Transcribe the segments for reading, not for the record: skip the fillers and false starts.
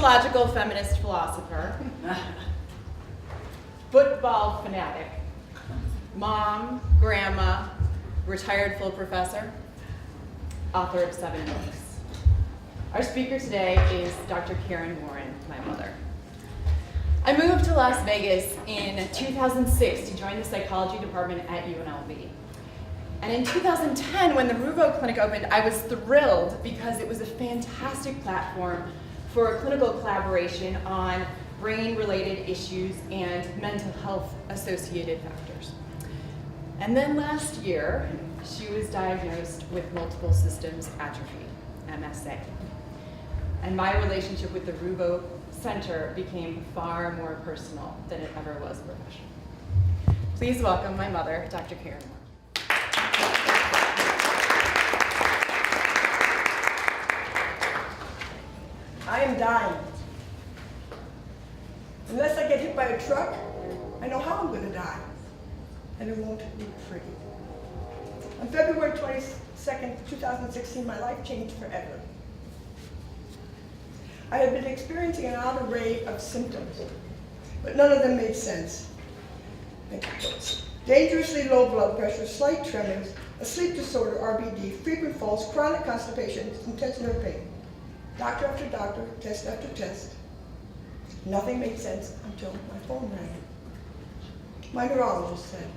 theological feminist philosopher, football fanatic, mom, grandma, retired full professor, author of 7 books. Our speaker today is Dr. Karen Warren, my mother. I moved to Las Vegas in 2006 to join the psychology department at UNLV. And in 2010, when the Ruvo clinic opened, I was thrilled because it was a fantastic platform for clinical collaboration on brain-related issues and mental health-associated factors. And then last year, she was diagnosed with multiple systems atrophy, MSA. And my relationship with the Ruvo Center became far more personal than it ever was professional. Please welcome my mother, Dr. Karen Warren. I am dying. Unless I get hit by a truck, I know how I'm going to die. And it won't be pretty. On February 22nd, 2016, my life changed forever. I had been experiencing an odd array of symptoms, but none of them made sense. Dangerously low blood pressure, slight tremors, a sleep disorder, RBD, frequent falls, chronic constipation, intense nerve pain. Doctor after doctor, test after test. Nothing made sense until my phone rang. My neurologist said,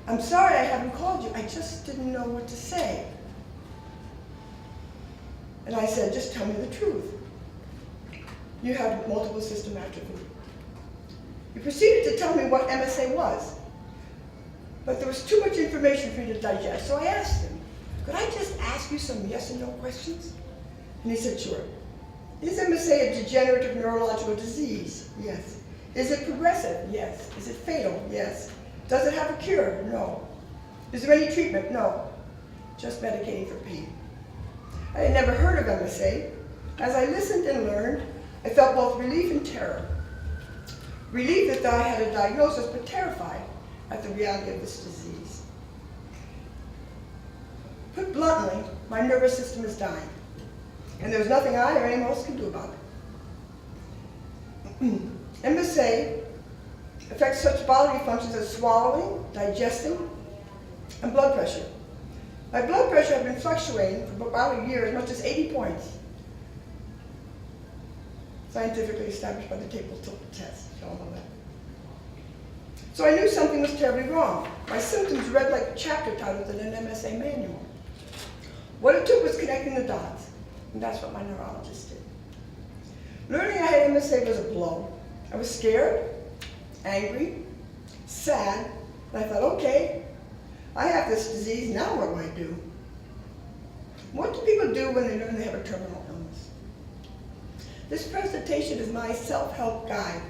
"I'm sorry I haven't called you. I just didn't know what to say." And I said, "Just tell me the truth. You have multiple system atrophy." He proceeded to tell me what MSA was, but there was too much information for me to digest, so I asked him, "Could I just ask you some yes and no questions?" And he said, "Sure. Is MSA a degenerative neurological disease?" "Yes." "Is it progressive?" "Yes." "Is it fatal?" "Yes." "Does it have a cure?" "No." "Is there any treatment?" "No. Just medicating for pain." I had never heard of MSA. As I listened and learned, I felt both relief and terror. Relief that I had a diagnosis, but terrified at the reality of this disease. Put bluntly, my nervous system is dying, and there's nothing I or anyone else can do about it. MSA affects such bodily functions as swallowing, digesting, and blood pressure. My blood pressure had been fluctuating for about a year, as much as 80 points. Scientifically established by the table tilt test, you all know that. So I knew something was terribly wrong. My symptoms read like chapter titles in an MSA manual. What it took was connecting the dots, and that's what my neurologist did. Learning I had MSA was a blow. I was scared, angry, sad, and I thought, okay, I have this disease, now what do I do? What do people do when they learn they have a terminal illness? This presentation is my self-help guide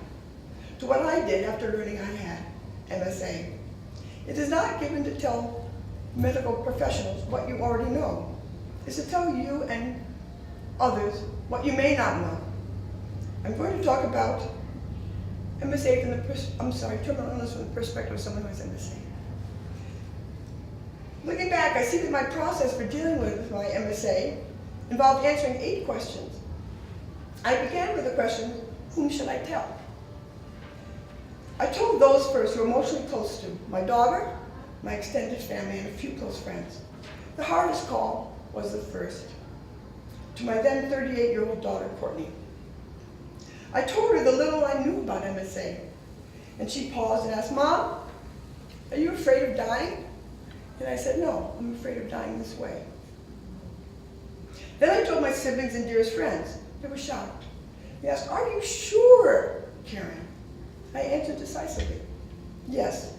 to what I did after learning I had MSA. It is not given to tell medical professionals what you already know. It's to tell you and others what you may not know. I'm going to talk about MSA from the terminal illness from the perspective of someone who has MSA. Looking back, I see that my process for dealing with my MSA involved answering 8 questions. I began with the question, whom should I tell? I told those first who were emotionally close to my daughter, my extended family, and a few close friends. The hardest call was the first, to my then 38-year-old daughter, Courtney. I told her the little I knew about MSA, and she paused and asked, "Mom, are you afraid of dying?" And I said, "No, I'm afraid of dying this way." Then I told my siblings and dearest friends. They were shocked. They asked, "Are you sure, Karen?" I answered decisively, "Yes.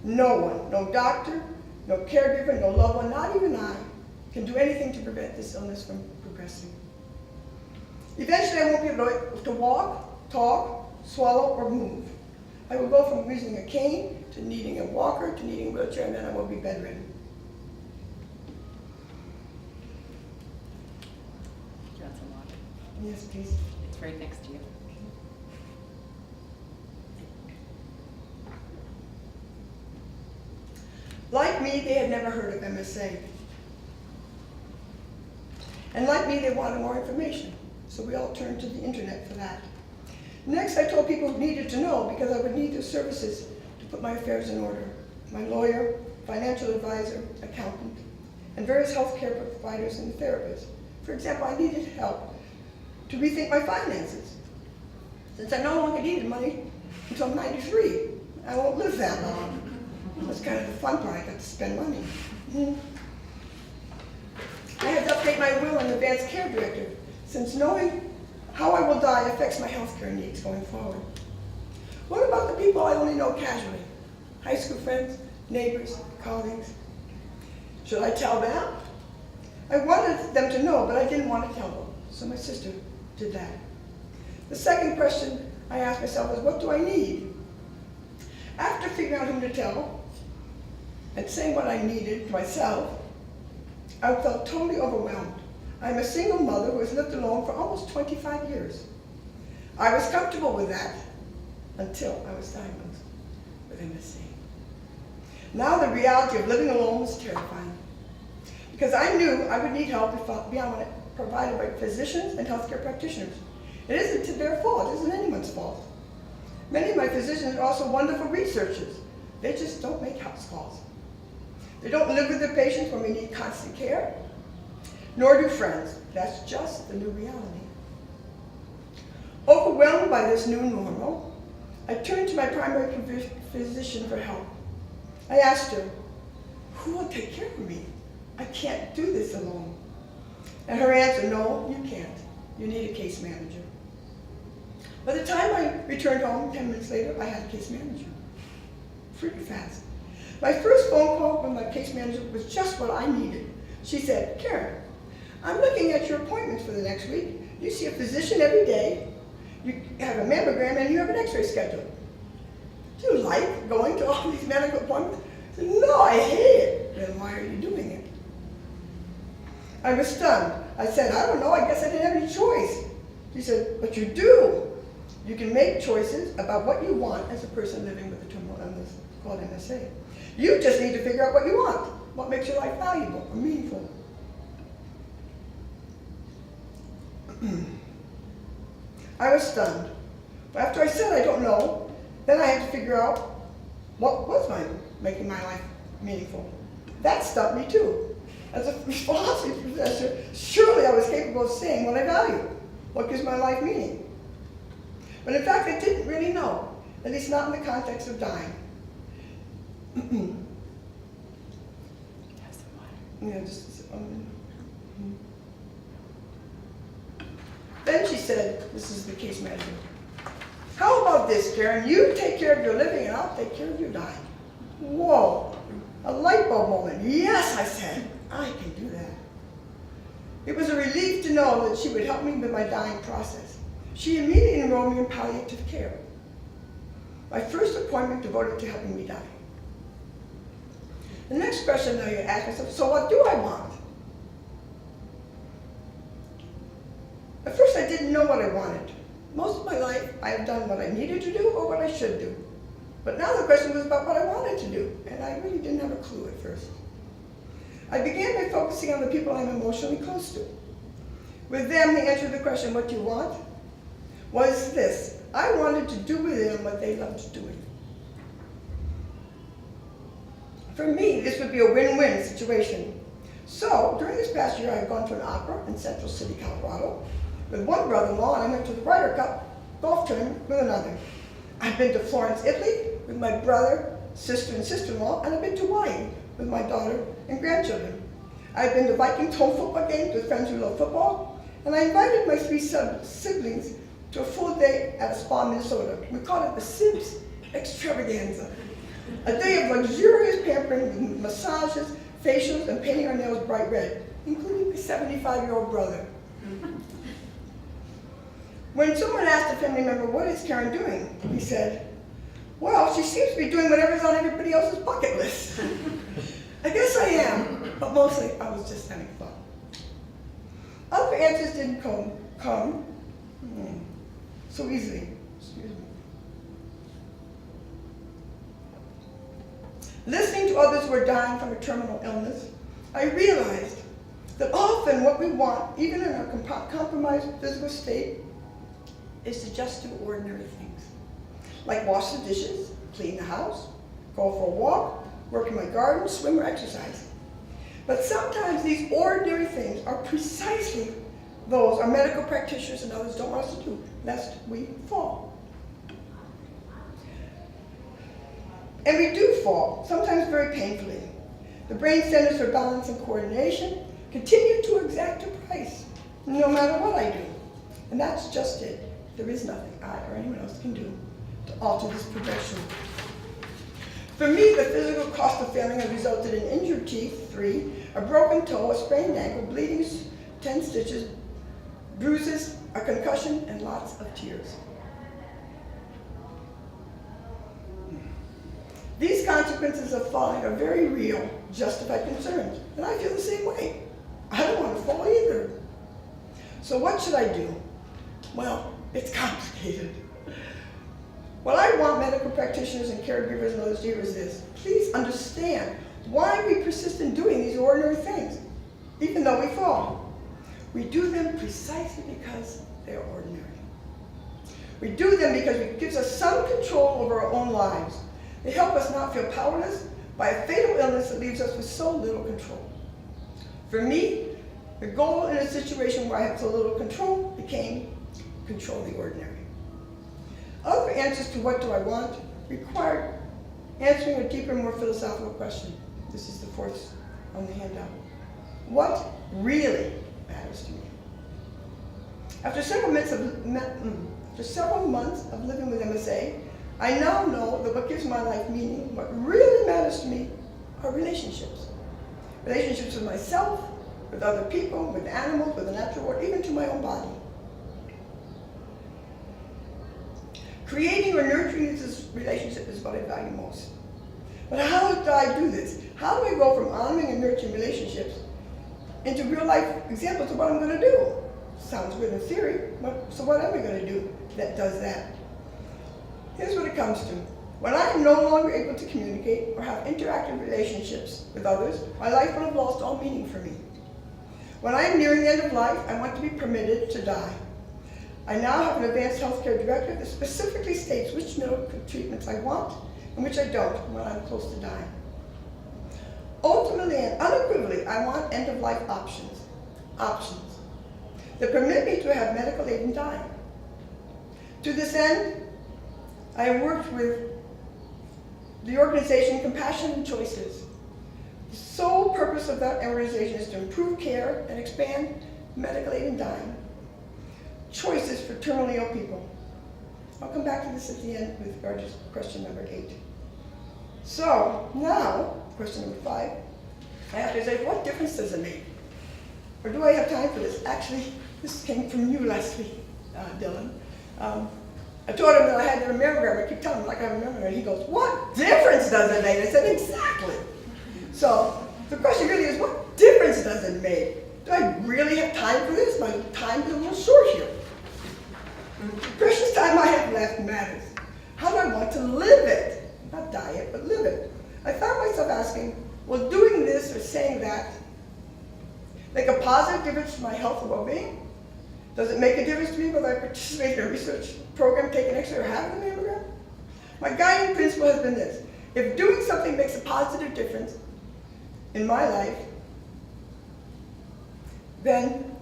No one, no doctor, no caregiver, no loved one, not even I, can do anything to prevent this illness from progressing. Eventually, I won't be able to walk, talk, swallow, or move. I will go from using a cane to needing a walker to needing a wheelchair, and then I will be bedridden." Do you want some water? Yes, please. It's right next to you. Like me, they had never heard of MSA. And like me, they wanted more information. so we all turned to the internet for that. Next, I told people who needed to know because I would need their services to put my affairs in order. My lawyer, financial advisor, accountant, and various healthcare providers and therapists. For example, I needed help to rethink my finances. Since I no longer needed money until I'm 93, I won't live that long. That's kind of the fun part, I got to spend money. I had to update my will and advanced care directive, since knowing how I will die affects my healthcare needs going forward. What about the people I only know casually? High school friends, neighbors, colleagues. Should I tell them? I wanted them to know, but I didn't want to tell them, so my sister did that. The second question I asked myself is, what do I need? After figuring out whom to tell and saying what I needed myself, I felt totally overwhelmed. I'm a single mother who has lived alone for almost 25 years. I was comfortable with that until I was diagnosed with MSA. Now the reality of living alone was terrifying because I knew I would need help beyond what provided by physicians and healthcare practitioners. It isn't their fault, it isn't anyone's fault. Many of my physicians are also wonderful researchers. They just don't make house calls. They don't live with their patients when we need constant care, nor do friends. That's just the new reality. Overwhelmed by this new normal, I turned to my primary physician for help. I asked her, who will take care of me? I can't do this alone. And her answer, no, you can't. You need a case manager. By the time I returned home, 10 minutes later, I had a case manager. Pretty fast. My first phone call from my case manager was just what I needed. She said, Karen, I'm looking at your appointments for the next week. You see a physician every day. You have a mammogram and you have an x-ray scheduled. Do you like going to all these medical appointments? I said, no, I hate it. Then why are you doing it? I was stunned. I said, I don't know, I guess I didn't have any choice. She said, but you do. You can make choices about what you want as a person living with a terminal illness called MSA. You just need to figure out what you want, what makes your life valuable or meaningful. I was stunned. After I said I don't know, then I had to figure out what was making my life meaningful. That stumped me too. As a philosophy professor, surely I was capable of saying what I value, what gives my life meaning. But in fact, I didn't really know, at least not in the context of dying. Yeah, Then she said, this is the case manager, how about this, Karen? You take care of your living and I'll take care of your dying. Whoa, a light bulb moment. Yes, I said, I can do that. It was a relief to know that she would help me with my dying process. She immediately enrolled me in palliative care. My first appointment devoted to helping me die. The next question now you ask yourself, so what do I want? At first I didn't know what I wanted. Most of my life I have done what I needed to do or what I should do. But now the question was about what I wanted to do, and I really didn't have a clue at first. I began by focusing on the people I'm emotionally close to. With them, the answer to the question, what do you want, was this. I wanted to do with them what they loved doing. For me, this would be a win-win situation. So, during this past year, I've gone to an opera in Central City, Colorado, with one brother-in-law, and I went to the Ryder Cup golf tournament with another. I've been to Florence, Italy, with my brother, sister, and sister-in-law, and I've been to Hawaii with my daughter and grandchildren. I've been to Vikings home football games with friends who love football, and I invited my three siblings to a full day at a spa in Minnesota. We call it the Sibs Extravaganza. A day of luxurious pampering with massages, facials, and painting our nails bright red, including my 75-year-old brother. When someone asked a family member, what is Karen doing? He said, well, she seems to be doing whatever's on everybody else's bucket list. I guess I am, but mostly I was just having fun. Other answers didn't come so easily. Excuse me. Listening to others who were dying from a terminal illness, I realized that often what we want, even in our compromised physical state, is to just do ordinary things. Like wash the dishes, clean the house, go for a walk, work in my garden, swim, or exercise. But sometimes these ordinary things are precisely those our medical practitioners and others don't want us to do, lest we fall. And we do fall, sometimes very painfully. The brain centers for balance and coordination continue to exact a price, no matter what I do. And that's just it. There is nothing I or anyone else can do to alter this progression. For me, the physical cost of failing has resulted in injured teeth, 3, a broken toe, a sprained ankle, bleeding, 10 stitches, bruises, a concussion, and lots of tears. These consequences of falling are very real, justified concerns, and I feel the same way. I don't want to fall either. So what should I do? Well, it's complicated. What I want medical practitioners and caregivers and others to hear is this. Please understand why we persist in doing these ordinary things, even though we fall. We do them precisely because they are ordinary. We do them because it gives us some control over our own lives. They help us not feel powerless by a fatal illness that leaves us with so little control. For me, the goal in a situation where I have so little control became control the ordinary. Other answers to what do I want required answering a deeper, more philosophical question. This is the fourth on the handout. What really matters to me? After several months of living with MSA, I now know that what gives my life meaning, what really matters to me, are relationships. Relationships with myself, with other people, with animals, with the natural world, even to my own body. Creating or nurturing this relationship is what I value most. But how do I do this? How do I go from honoring and nurturing relationships into real life examples of what I'm going to do? Sounds good in theory, but so what am I going to do that does that? Here's what it comes to. When I am no longer able to communicate or have interactive relationships with others, my life will have lost all meaning for me. When I am nearing the end of life, I want to be permitted to die. I now have an advanced healthcare directive that specifically states which medical treatments I want and which I don't when I'm close to dying. Ultimately and unequivocally, I want end-of-life options that permit me to have medical aid in dying. To this end, I have worked with the organization Compassion and Choices. The sole purpose of that organization is to improve care and expand medical aid in dying. Choices for terminally ill people. I'll come back to this at the end with regard to question number 8. So now, question number 5, I have to say, what difference does it make? Or do I have time for this? Actually, this came from you, Leslie, Dylan. I told him that I had to remember him. I keep telling him like I remember him. He goes, what difference does it make? I said, exactly. So the question really is, what difference does it make? Do I really have time for this? My time is a little short here. The precious time I have left matters. How do I want to live it? Not die it, but live it. I found myself asking, will doing this or saying that make a positive difference to my health and well-being? Does it make a difference to me whether I participate in a research program, take an X-ray, or have a mammogram? My guiding principle has been this. If doing something makes a positive difference in my life, then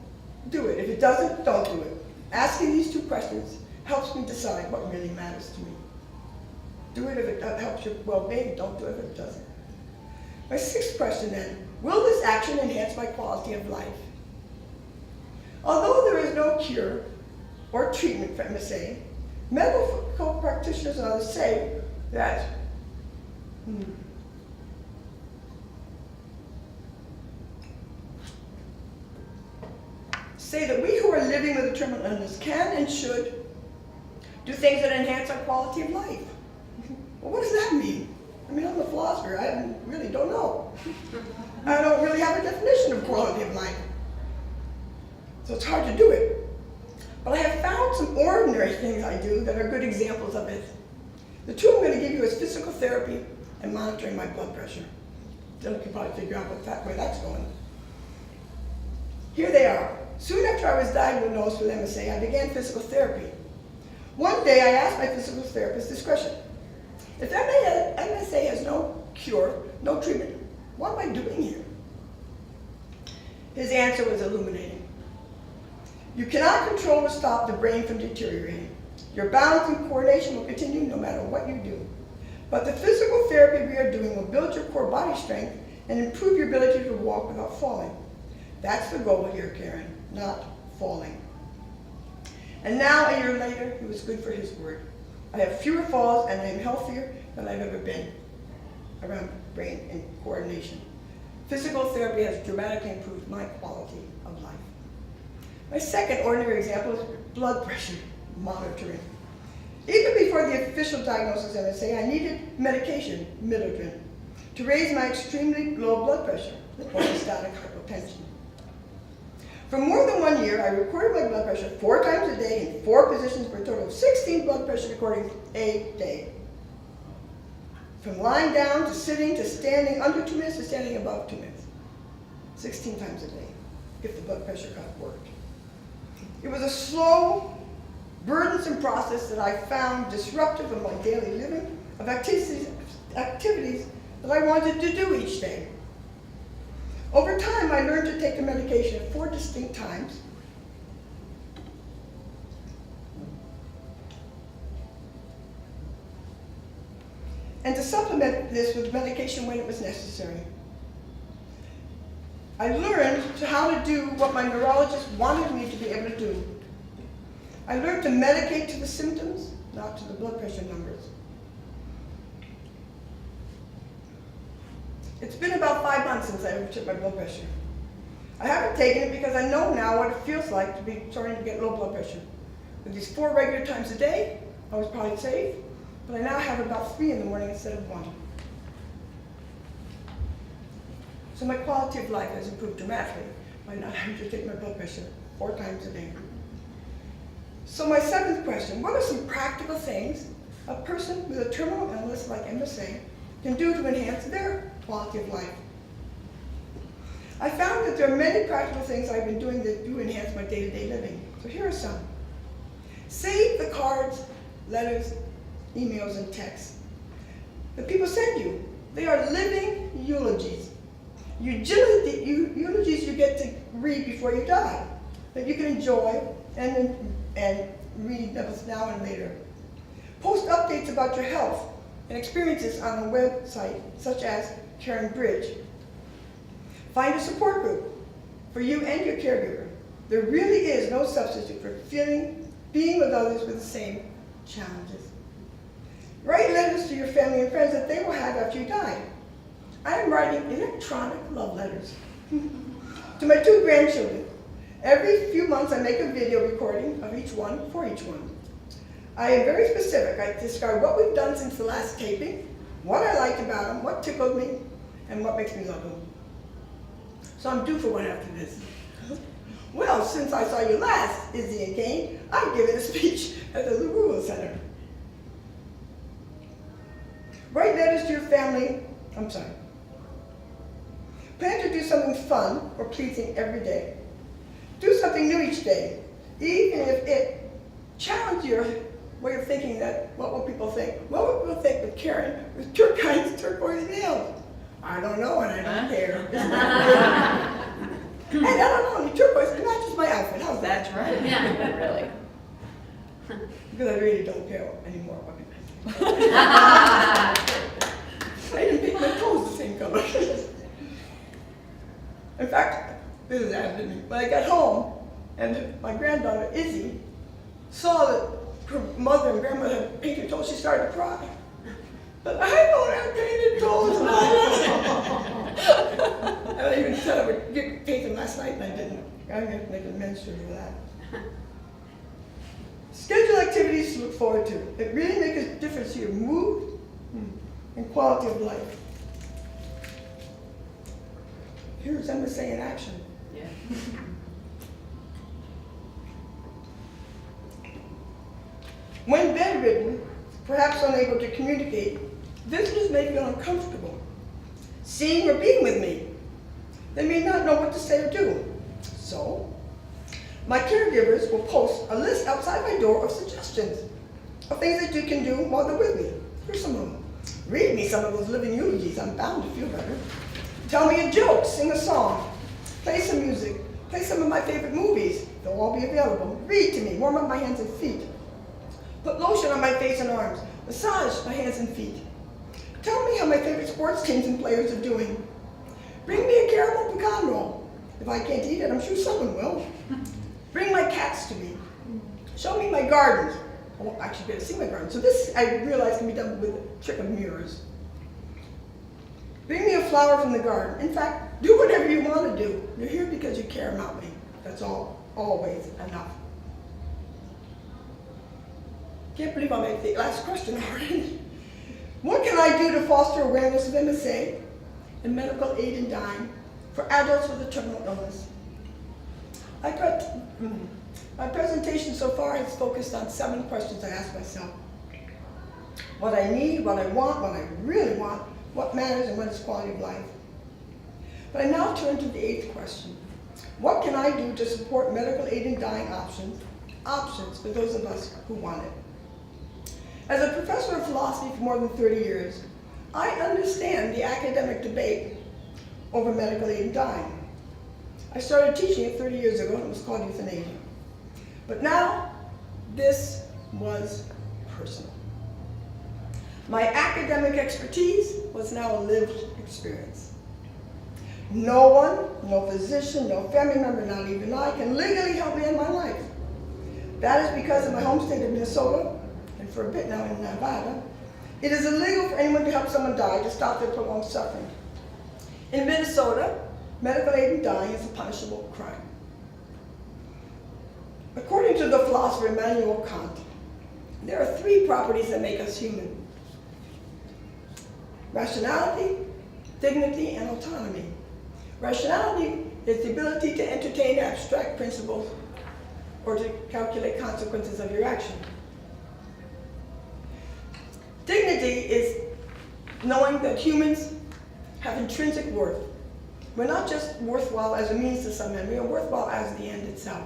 do it. If it doesn't, don't do it. Asking these 2 questions helps me decide what really matters to me. Do it if it helps your well-being. Don't do it if it doesn't. My 6th question then, will this action enhance my quality of life? Although there is no cure or treatment for MSA, medical practitioners and others say that we who are living with a terminal illness can and should do things that enhance our quality of life. Well, what does that mean? I mean, I'm a philosopher. I really don't know. I don't really have a definition of quality of life. So it's hard to do it. But I have found some ordinary things I do that are good examples of it. The 2 I'm going to give you is physical therapy and monitoring my blood pressure. Dylan can probably figure out where that's going. Here they are. Soon after I was diagnosed with MSA, I began physical therapy. One day I asked my physical therapist this question: if MSA has no cure, no treatment, what am I doing here? His answer was illuminating. You cannot control or stop the brain from deteriorating. Your balance and coordination will continue no matter what you do. But the physical therapy we are doing will build your core body strength and improve your ability to walk without falling. That's the goal here, Karen, not falling. And now, a year later, he was good for his word. I have fewer falls and I am healthier than I've ever been around brain and coordination. Physical therapy has dramatically improved my quality of life. My second ordinary example is blood pressure monitoring. Even before the official diagnosis of MSA, I needed medication, Midodrine, to raise my extremely low blood pressure, orthostatic hypotension. For more than 1 year, I recorded my blood pressure 4 times a day in 4 positions for a total of 16 blood pressure recordings a day. From lying down to sitting to standing under 2 minutes to standing above 2 minutes. 16 times a day, if the blood pressure cuff worked. It was a slow, burdensome process that I found disruptive of my daily living, of activities that I wanted to do each day. Over time, I learned to take the medication at 4 distinct times. And to supplement this with medication when it was necessary. I learned how to do what my neurologist wanted me to be able to do. I learned to medicate to the symptoms, not to the blood pressure numbers. It's been about 5 months since I overtook my blood pressure. I haven't taken it because I know now what it feels like to be starting to get low blood pressure. With these 4 regular times a day, I was probably safe, but I now have about 3 in the morning instead of 1. So my quality of life has improved dramatically by not having to take my blood pressure 4 times a day. So my 7th question, what are some practical things a person with a terminal illness like MSA can do to enhance their quality of life? I found that there are many practical things I've been doing that do enhance my day-to-day living. So here are some. Save the cards, letters, emails, and texts that people send you. They are living eulogies. Eulogies you get to read before you die, that you can enjoy and read now and later. Post updates about your health and experiences on a website such as Karen Bridge. Find a support group for you and your caregiver. There really is no substitute for being with others with the same challenges. Write letters to your family and friends that they will have after you die. I am writing electronic love letters to my 2 grandchildren. Every few months I make a video recording of each one for each one. I am very specific. I describe what we've done since the last taping, what I liked about them, what tickled me, and what makes me love them. So I'm due for one after this. Well, since I saw you last, Izzy and Kane, I'm giving a speech at the LouRuvo Center. Write letters to your family. Plan to do something fun or pleasing every day. Do something new each day, even if it challenges your way of thinking that, what will people think? What will people think with Karen with turquoise nails? I don't know and I don't care. And I don't know, turquoise matches my outfit. How's that? That's right. Yeah, really. Because I really don't care anymore. I didn't pick my toes the same color. In fact, this is happened to me. When I got home, and my granddaughter, Izzy, saw that her mother and grandmother had painted toes, she started to cry. But I don't have painted toes. I even said I would paint them last night, and I didn't. I'm going to make an amends for that. Schedule activities to look forward to. It really makes a difference to your mood and quality of life. Here's MSA in action. Yeah. When bedridden, perhaps unable to communicate, visitors may feel uncomfortable seeing or being with me. They may not know what to say or do. So, my caregivers will post a list outside my door of suggestions of things that you can do while they're with me. Here's some of them. Read me some of those living eulogies. I'm bound to feel better. Tell me a joke, sing a song, play some music, play some of my favorite movies. They'll all be available. Read to me, warm up my hands and feet. Put lotion on my face and arms, massage my hands and feet. Tell me how my favorite sports teams and players are doing. Bring me a caramel pecan roll. If I can't eat it, I'm sure someone will. Bring my cats to me. Show me my gardens. I won't actually be able to see my garden. So this, I realize, can be done with a trick of mirrors. Bring me a flower from the garden. In fact, do whatever you want to do. You're here because you care about me. That's all, always enough. Can't believe I'm at the last question already. What can I do to foster awareness of MSA and medical aid in dying for adults with a terminal illness? My presentation so far has focused on 7 questions I ask myself. What I need, what I want, what I really want, what matters, and what is quality of life. But I now turn to the 8th question. What can I do to support medical aid in dying options for those of us who want it? As a professor of philosophy for more than 30 years, I understand the academic debate over medical aid in dying. I started teaching it 30 years ago, and it was called euthanasia. But now, this was personal. My academic expertise was now a lived experience. No one, no physician, no family member, not even I, can legally help me end my life. That is because in my home state of Minnesota, and for a bit now in Nevada, it is illegal for anyone to help someone die to stop their prolonged suffering. In Minnesota, medical aid in dying is a punishable crime. According to the philosopher Immanuel Kant, there are 3 properties that make us human: rationality, dignity, and autonomy. Rationality is the ability to entertain abstract principles or to calculate consequences of your action. Dignity is knowing that humans have intrinsic worth. We're not just worthwhile as a means to some end, we are worthwhile as the end itself.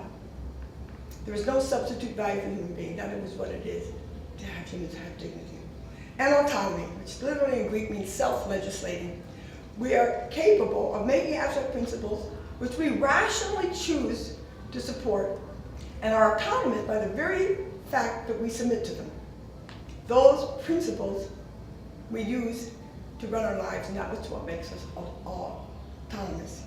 There is no substitute value for human being. That is what it is to have humans have dignity. And autonomy, which literally in Greek means self-legislating. We are capable of making abstract principles which we rationally choose to support and are autonomous by the very fact that we submit to them. Those principles we use to run our lives, and that is what makes us all autonomous.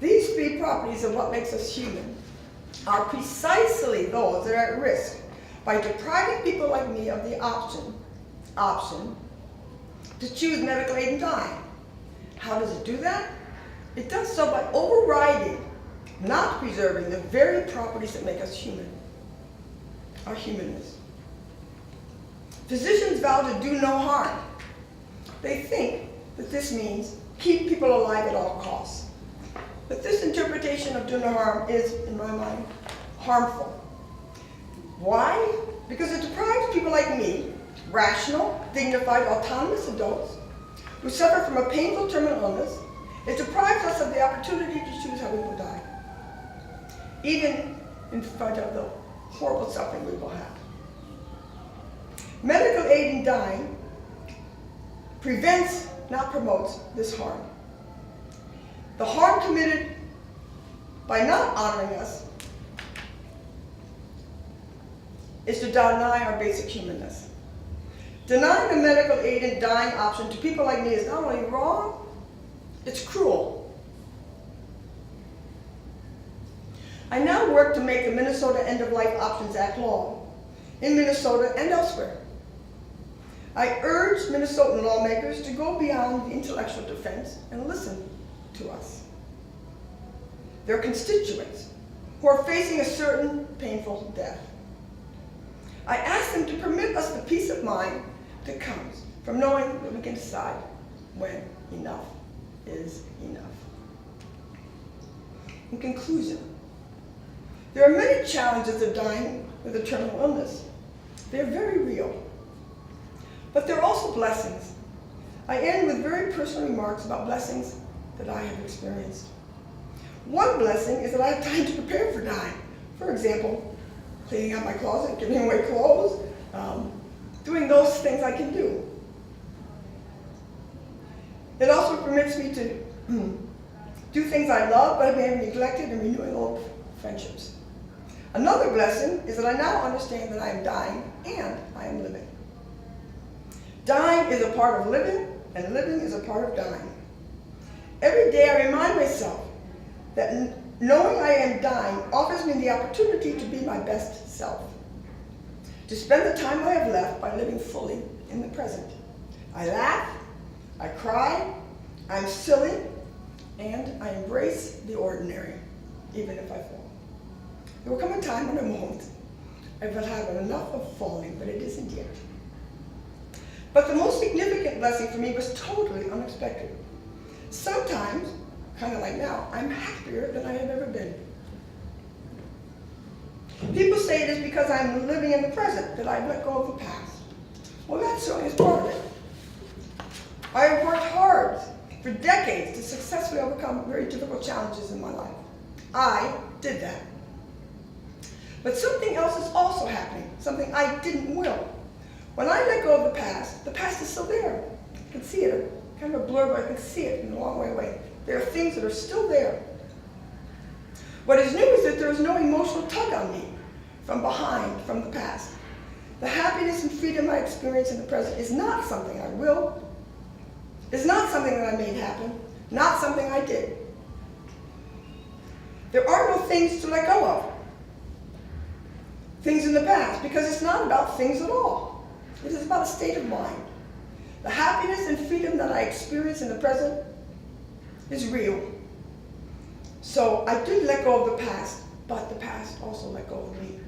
These 3 properties of what makes us human are precisely those that are at risk by depriving people like me of the option to choose medical aid in dying. How does it do that? It does so by overriding, not preserving, the very properties that make us human, our humanness. Physicians vow to do no harm. They think that this means keep people alive at all costs. But this interpretation of do no harm is, in my mind, harmful. Why? Because it deprives people like me, rational, dignified, autonomous adults, who suffer from a painful terminal illness. It deprives us of the opportunity to choose how we will die, even in front of the horrible suffering we will have. Medical aid in dying prevents, not promotes, this harm. The harm committed by not honoring us is to deny our basic humanness. Denying the medical aid in dying option to people like me is not only wrong, it's cruel. I now work to make the Minnesota End-of-Life Options Act law in Minnesota and elsewhere. I urge Minnesotan lawmakers to go beyond the intellectual defense and listen to us. Their constituents who are facing a certain painful death. I ask them to permit us the peace of mind that comes from knowing that we can decide when enough is enough. In conclusion, there are many challenges of dying with a terminal illness. They're very real. But there are also blessings. I end with very personal remarks about blessings that I have experienced. One blessing is that I have time to prepare for dying. For example, cleaning out my closet, giving away clothes, doing those things I can do. It also permits me to do things I love but may have neglected and renewing old friendships. Another blessing is that I now understand that I am dying and I am living. Dying is a part of living, and living is a part of dying. Every day I remind myself that knowing I am dying offers me the opportunity to be my best self, to spend the time I have left by living fully in the present. I laugh, I cry, I'm silly, and I embrace the ordinary, even if I fall. There will come a time when I won't. I will have enough of falling, but it isn't yet. But the most significant blessing for me was totally unexpected. Sometimes, kind of like now, I'm happier than I have ever been. People say it is because I'm living in the present that I've let go of the past. Well, that certainly is part of it. I have worked hard for decades to successfully overcome very difficult challenges in my life. I did that. But something else is also happening, something I didn't will. When I let go of the past is still there. I can see it, kind of a blur, but I can see it in a long way away. There are things that are still there. What is new is that there is no emotional tug on me from behind, from the past. The happiness and freedom I experience in the present is not something I will. It's not something that I made happen, not something I did. There are no things to let go of. Things in the past, because it's not about things at all. It is about a state of mind. The happiness and freedom that I experience in the present is real. So I did let go of the past, but the past also let go of me.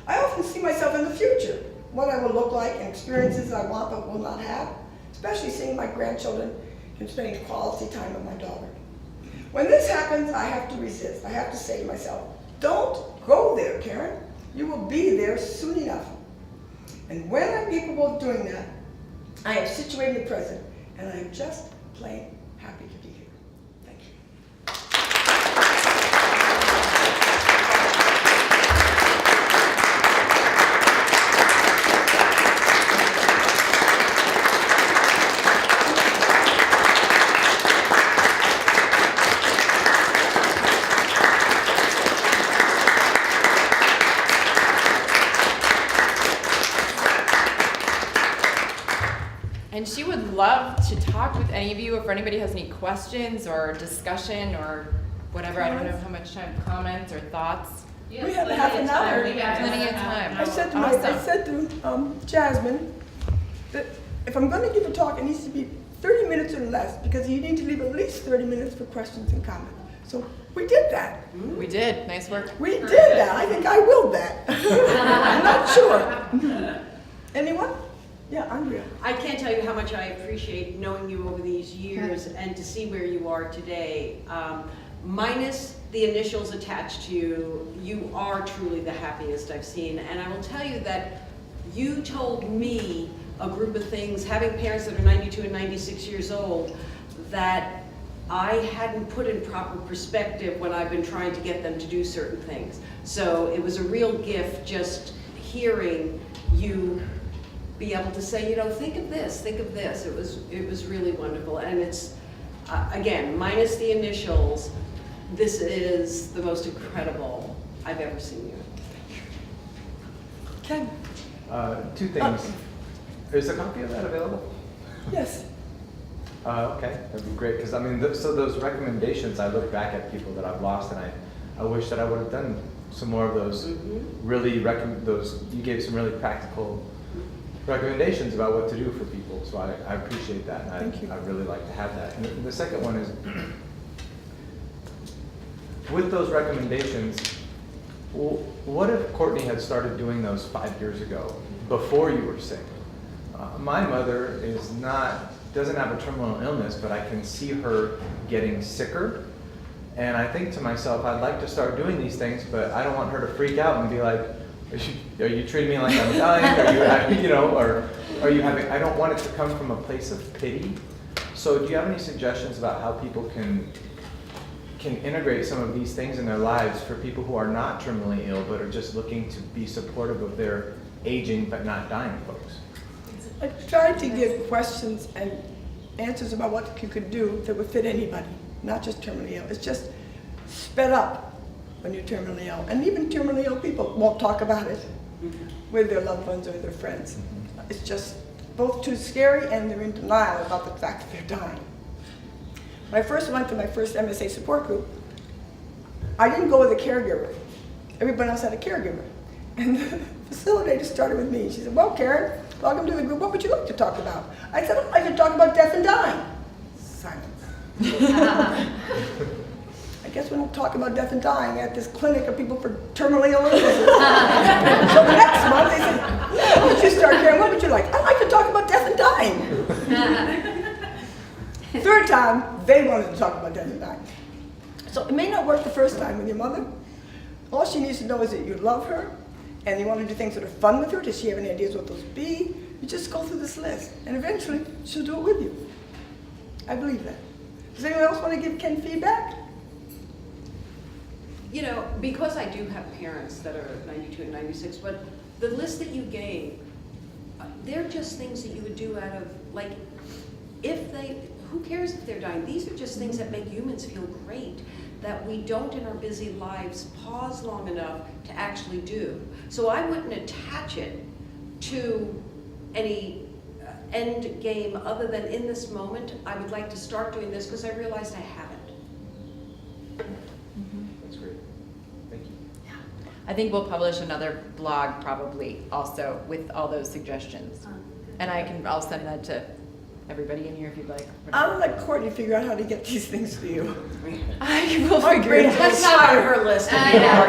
I often see myself in the future, what I will look like and experiences I want but will not have, especially seeing my grandchildren and spending quality time with my daughter. When this happens, I have to resist. I have to say to myself, don't go there, Karen. You will be there soon enough. And when I'm capable of doing that, I am situated in the present, and I am just plain happy to be here. Thank you. And she would love to talk with any of you if anybody has any questions or discussion or whatever. I don't know how much time, comments or thoughts. Yes, We have half an hour. We have plenty of time. I said to, Awesome. Jasmine that if I'm going to give a talk, it needs to be 30 minutes or less, because you need to leave at least 30 minutes for questions and comments. So we did that. We did. Nice work. We did that. I think I willed that. I'm not sure. Anyone? Yeah, Andrea. I can't tell you how much I appreciate knowing you over these years and to see where you are today. Minus the initials attached to you, you are truly the happiest I've seen. And I will tell you that you told me a group of things, having parents that are 92 and 96 years old, that I hadn't put in proper perspective when I've been trying to get them to do certain things. So it was a real gift just hearing you be able to say, you know, think of this, think of this. It was really wonderful. And it's, again, minus the initials, this is the most incredible I've ever seen you. Ken? Two things. Is a copy of that available? Yes. Okay, that'd be great, because I mean, so those recommendations, I look back at people that I've lost, and I wish that I would have done some more of those. Really, you gave some really practical recommendations about what to do for people, so I appreciate that, and Thank you. I really like to have that. And the second one is, with those recommendations, what if Courtney had started doing those 5 years ago, before you were sick? My mother doesn't have a terminal illness, but I can see her getting sicker And I think to myself, I'd like to start doing these things, but I don't want her to freak out and be like, are you treating me like I'm dying? Are you having, or are you having, I don't want it to come from a place of pity. So do you have any suggestions about how people can integrate some of these things in their lives for people who are not terminally ill, but are just looking to be supportive of their aging but not dying folks? I tried to give questions and answers about what you could do that would fit anybody, not just terminally ill. It's just sped up when you're terminally ill. And even terminally ill people won't talk about it with their loved ones or their friends. It's just both too scary and they're in denial about the fact that they're dying. When I first went to my first MSA support group, I didn't go with a caregiver. Everyone else had a caregiver. And the facilitator started with me. She said, well, Karen, welcome to the group. What would you like to talk about? I said, I'd like to talk about death and dying. Silence. I guess we don't talk about death and dying at this clinic of people for terminally ill illnesses. So the next month they said, why don't you start, Karen? What would you like? I'd like to talk about death and dying. Third time, they wanted to talk about death and dying. So it may not work the first time with your mother. All she needs to know is that you love her and you want to do things that are fun with her. Does she have any ideas what those be? You just go through this list and eventually she'll do it with you. I believe that. Does anyone else want to give Ken feedback? Because I do have parents that are 92 and 96, but the list that you gave, they're just things that you would do out of, like, who cares if they're dying? These are just things that make humans feel great, that we don't in our busy lives pause long enough to actually do. So I wouldn't attach it to any end game other than in this moment, I would like to start doing this because I realized I haven't. That's great. Thank you. I think we'll publish another blog probably also with all those suggestions. And I'll send that to everybody in here if you'd like. I'll let Courtney figure out how to get these things to you. I will figure it out. That's not on her list I anymore.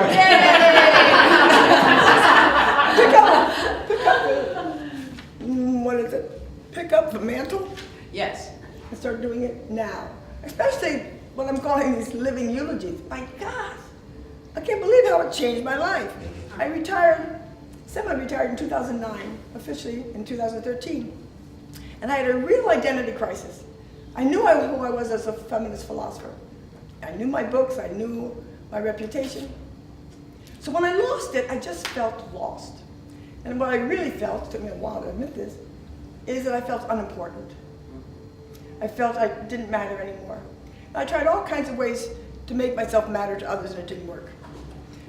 Pick up what is it? Pick up the mantle Yes. and start doing it now. Especially what I'm calling these living eulogies. My God, I can't believe how it changed my life. I retired, semi-retired in 2009, officially in 2013. And I had a real identity crisis. I knew who I was as a feminist philosopher. I knew my books, I knew my reputation. So when I lost it, I just felt lost. And what I really felt, it took me a while to admit this, is that I felt unimportant. I felt I didn't matter anymore. And I tried all kinds of ways to make myself matter to others and it didn't work.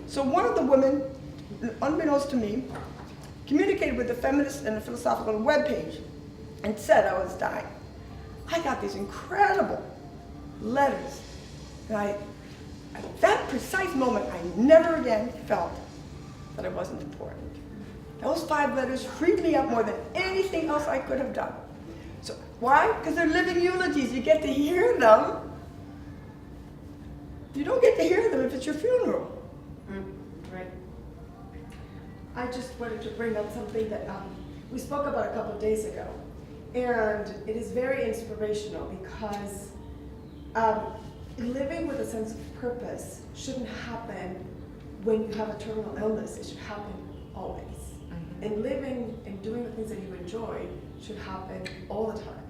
So one of the women, unbeknownst to me, communicated with the feminist and the philosophical webpage and said I was dying. I got these incredible letters. And at that precise moment, I never again felt that I wasn't important. Those 5 letters freed me up more than anything else I could have done. So why? Because they're living eulogies. You get to hear them. You don't get to hear them if it's your funeral. Right. I just wanted to bring up something that we spoke about a couple of days ago. And it is very inspirational because living with a sense of purpose shouldn't happen when you have a terminal illness. It should happen always. And living and doing the things that you enjoy should happen all the time.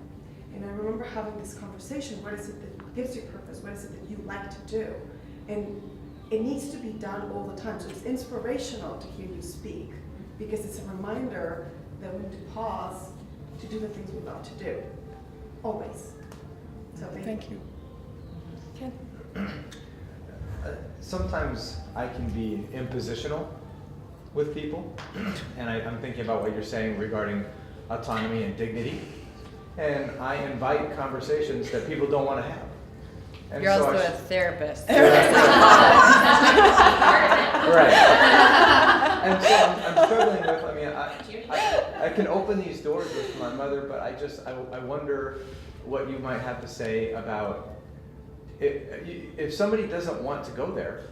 And I remember having this conversation, what is it that gives you purpose? What is it that you like to do? And it needs to be done all the time. So it's inspirational to hear you speak because it's a reminder that we need to pause to do the things we love to do, always. So thank you. Ken? Sometimes I can be impositional with people, and I'm thinking about what you're saying regarding autonomy and dignity, and I invite conversations that people don't want to have. And You're so also a therapist. Right. And so I'm struggling with, I can open these doors with my mother, but I wonder what you might have to say about if somebody doesn't want to go there.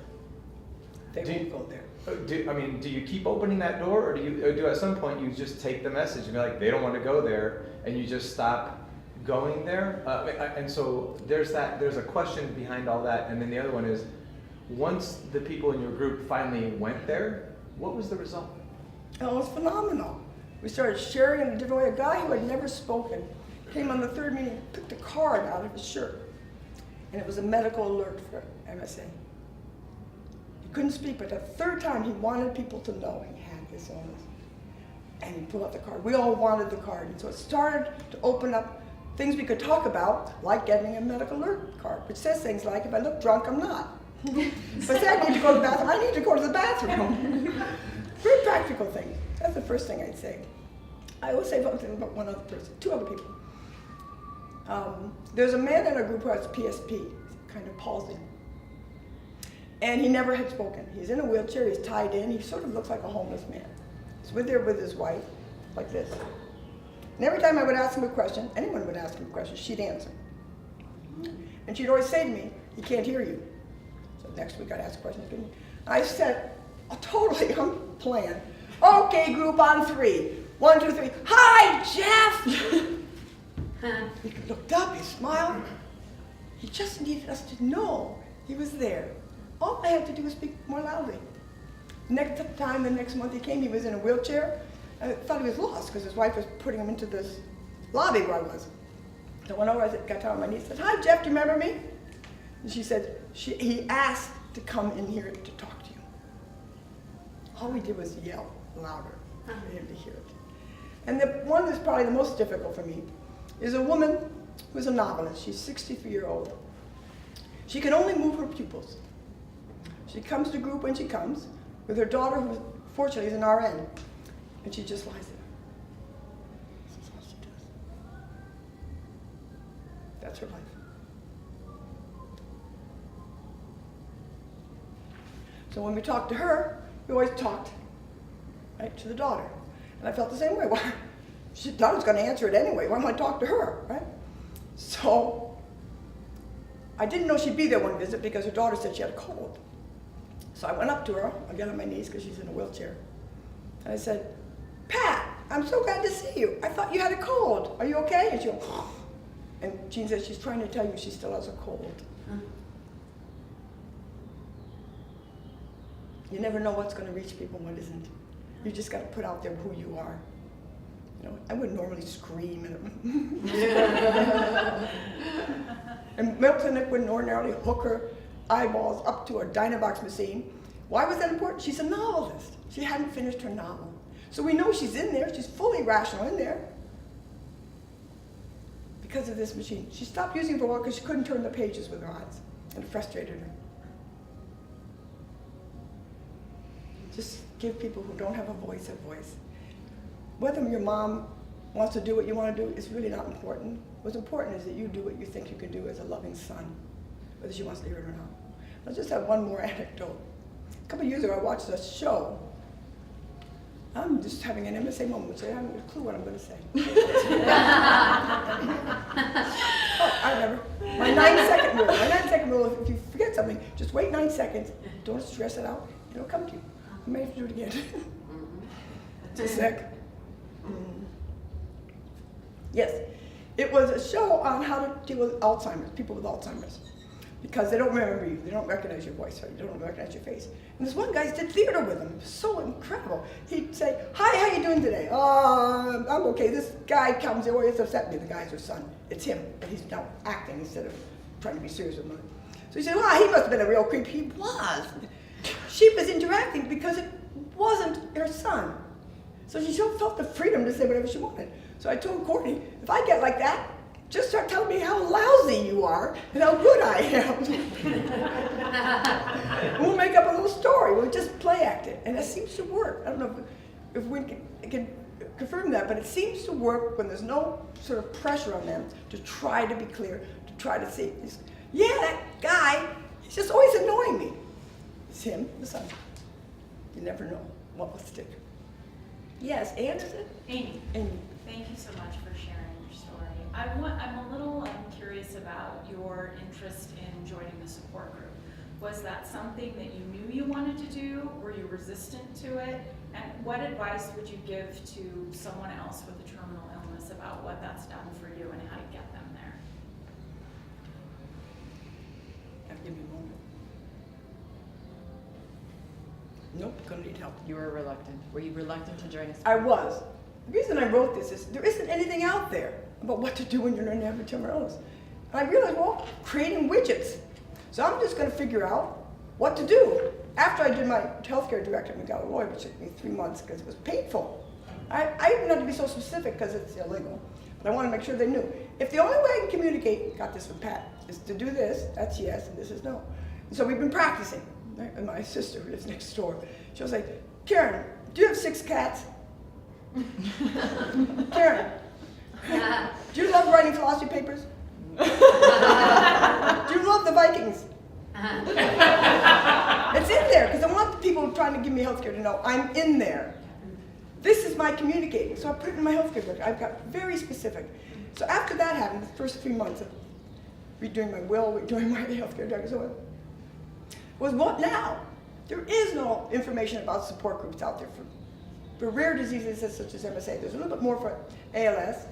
They won't go there. Do you keep opening that door, or do at some point you just take the message and be like, they don't want to go there, and you just stop going there? And so there's a question behind all that, and then the other one is, once the people in your group finally went there, what was the result? It was phenomenal. We started sharing in a different way. A guy who had never spoken came on the third meeting, picked a card out of his shirt, and it was a medical alert for MSA. He couldn't speak, but the third time he wanted people to know he had this illness. And he pulled out the card. We all wanted the card. And so it started to open up things we could talk about, like getting a medical alert card, which says things like, if I look drunk, I'm not. If I say I need to go to the bathroom, I need to go to the bathroom. Very practical things. That's the first thing I'd say. I always say something about one other person, two other people. There's a man in our group who has PSP, kind of palsy. And he never had spoken. He's in a wheelchair, he's tied in, he sort of looks like a homeless man. He's there with his wife, like this. And every time I would ask him a question, anyone would ask him a question, she'd answer. And she'd always say to me, he can't hear you. So next week I'd ask questions. I said, totally unplanned. Okay, group on 3. 1, 2, 3. Hi, Jeff! He looked up, he smiled. He just needed us to know he was there. All I had to do was speak more loudly. Next time, the next month he came, he was in a wheelchair. I thought he was lost because his wife was putting him into this lobby where I was. So I went over, I got down on my knees, said, "Hi, Jeff, do you remember me?" And she said, he asked to come in here to talk to you. All we did was yell louder for him to hear it. And the one that's probably the most difficult for me is a woman who's a novelist. She's 63-year-old. She can only move her pupils. She comes to group when she comes with her daughter, who fortunately is an RN, and she just lies there. This is all she does. That's her life. So when we talked to her, we always talked right to the daughter. And I felt the same way. Well, she thought I was going to answer it anyway. Why don't I talk to her, right? So I didn't know she'd be there one visit because her daughter said she had a cold. So I went up to her, I got on my knees because she's in a wheelchair. And I said, "Pat, I'm so glad to see you. I thought you had a cold. Are you okay?" And she went, and Jean said she's trying to tell you she still has a cold. You never know what's going to reach people and what isn't. You just got to put out there who you are. You know, I wouldn't normally scream at them. And Milton wouldn't ordinarily hook her eyeballs up to a Dynavox machine. Why was that important? She's a novelist. She hadn't finished her novel. So we know she's in there. She's fully rational in there because of this machine. She stopped using it for a while because she couldn't turn the pages with her eyes, and it frustrated her. Just give people who don't have a voice a voice. Whether your mom wants to do what you want to do is really not important. What's important is that you do what you think you can do as a loving son, whether she wants to hear it or not. I'll just have one more anecdote. A couple of years ago, I watched a show. I'm just having an MSA moment, so I haven't a clue what I'm going to say. Oh, I remember. My 9-second rule. My 9-second rule is if you forget something, just wait 9 seconds. Don't stress it out. It'll come to you. I may have to do it again. Just a sec. Yes. It was a show on how to deal with Alzheimer's, people with Alzheimer's. Because they don't remember you, they don't recognize your voice, right? They don't recognize your face. And this one guy did theater with him. It was so incredible. He'd say, "Hi, how you doing today?" "I'm okay." This guy comes, he always upset me. The guy's her son. It's him, but he's now acting instead of trying to be serious with me. So he said, "Well, he must have been a real creep." He was. She was interacting because it wasn't her son. So she still felt the freedom to say whatever she wanted. So I told Courtney, if I get like that, just start telling me how lousy you are and how good I am. We'll make up a little story. We'll just play act it. And it seems to work. I don't know if we can confirm that, but it seems to work when there's no sort of pressure on them to try to be clear, to try to see. Yeah, that guy, he's just always annoying me. It's him, the son. You never know what will stick. Yes, Anne, is it? Amy. Amy. Thank you so much for sharing your story. I'm a little curious about your interest in joining the support group. Was that something that you knew you wanted to do? Were you resistant to it? And what advice would you give to someone else with a terminal illness about what that's done for you and how to get that? Nope, gonna need help. You were reluctant. Were you reluctant to join us? I was. The reason I wrote this is there isn't anything out there about what to do when you're learning to have a terminal illness. And I realized, well, creating widgets. So I'm just gonna figure out what to do. After I did my healthcare director at McAlroy, which took me 3 months because it was painful. I didn't have to be so specific because it's illegal, but I wanted to make sure they knew. If the only way I can communicate, got this from Pat, is to do this, that's yes, and this is no. And so we've been practicing. Right? And my sister, who lives next door, she was like, Karen, do you have 6 cats? Karen, do you love writing philosophy papers? Do you love the Vikings? It's in there, because I want the people trying to give me healthcare to know I'm in there. This is my communicating, so I put it in my healthcare book. I've got very specific. So after that happened, the first 3 months of redoing my will, redoing my healthcare director, so on, was what now? There is no information about support groups out there for rare diseases such as MSA. There's a little bit more for ALS,